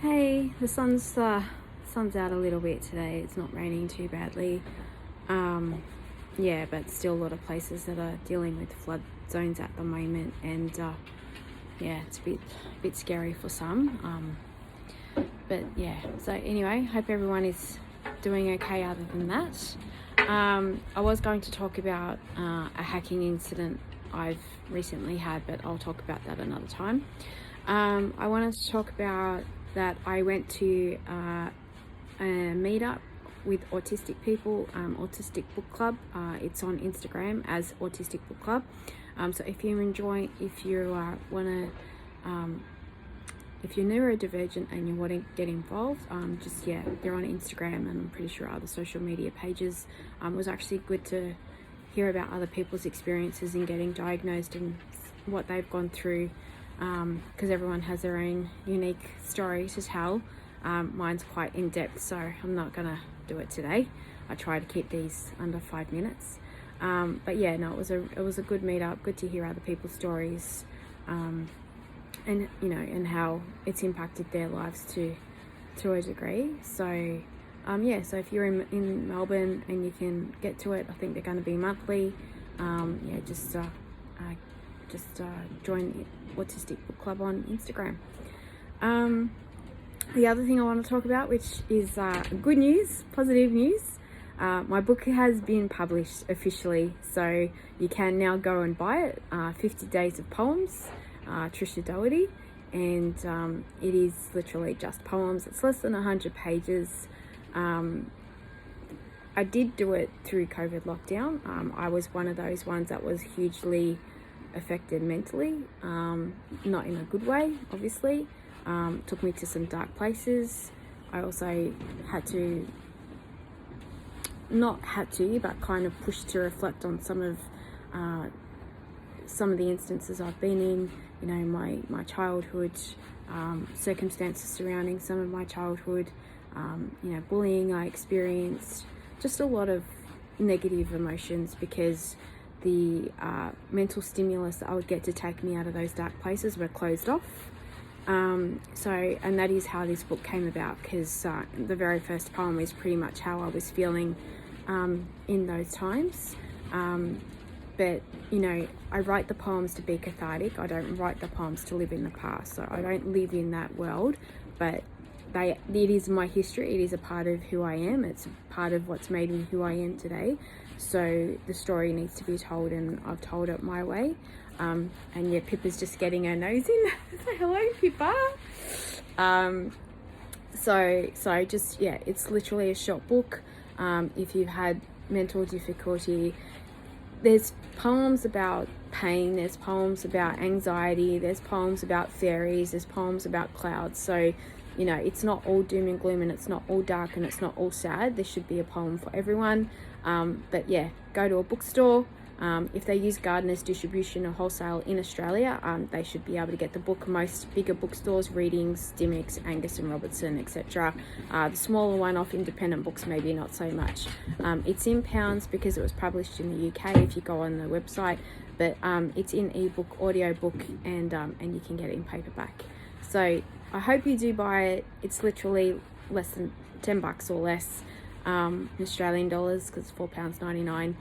Hey, the sun's out a little bit today. It's not raining too badly. Yeah, but still a lot of places that are dealing with flood zones at the moment, and yeah, it's a bit scary for some. But yeah, so anyway, hope everyone is doing okay other than that. I was going to talk about a hacking incident I've recently had, but I'll talk about that another time. I wanted to talk about that I went to a meetup with autistic people, Autistic Book Club. It's on Instagram as Autistic Book Club. So if you if you're neurodivergent and you want to get involved, they're on Instagram, and I'm pretty sure other social media pages. It was actually good to hear about other people's experiences in getting diagnosed and what they've gone through, because everyone has their own unique story to tell. Mine's quite in-depth, so I'm not gonna do it today. I try to keep these under 5 minutes. But yeah, no, it was a good meetup. Good to hear other people's stories, and and how it's impacted their lives to a degree. So so if you're in Melbourne and you can get to it, I think they're going to be monthly. Just join the Autistic Book Club on Instagram. The other thing I want to talk about, which is good news, positive news. My book has been published officially, so you can now go and buy it. 50 Days of Poems, Trisha Doherty, and it is literally just poems. It's less than 100 pages. I did do it through COVID lockdown. I was one of those ones that was hugely affected mentally, not in a good way, obviously. Took me to some dark places. I also but kind of pushed to reflect on some of the instances I've been in, my childhood, circumstances surrounding some of my childhood, bullying I experienced, just a lot of negative emotions, because the mental stimulus that I would get to take me out of those dark places were closed off. And that is how this book came about, because the very first poem is pretty much how I was feeling in those times. But I write the poems to be cathartic. I don't write the poems to live in the past. So I don't live in that world, but it is my history. It is a part of who I am. It's a part of what's made me who I am today. So the story needs to be told, and I've told it my way. And yeah, Pippa's just getting her nose in. Say hello, Pippa. It's literally a short book. If you've had mental difficulty, there's poems about pain, there's poems about anxiety, there's poems about fairies, there's poems about clouds. So, it's not all doom and gloom, and it's not all dark, and it's not all sad. There should be a poem for everyone. But yeah, go to a bookstore. If they use Gardner's distribution or wholesale in Australia, they should be able to get the book. Most bigger bookstores, Readings, Dymocks, Angus and Robertson, etc. The smaller one-off independent books, maybe not so much. It's in pounds because it was published in the UK if you go on the website, but it's in ebook, audiobook, and you can get it in paperback. So I hope you do buy it. It's literally less than $10 or less in Australian dollars, because it's £4.99.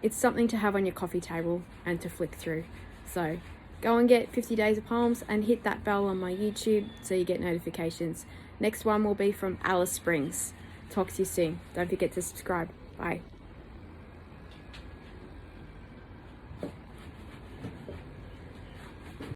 It's something to have on your coffee table and to flick through. So go and get 50 Days of Poems, and hit that bell on my YouTube so you get notifications. Next one will be from Alice Springs. Talk to you soon. Don't forget to subscribe. Bye.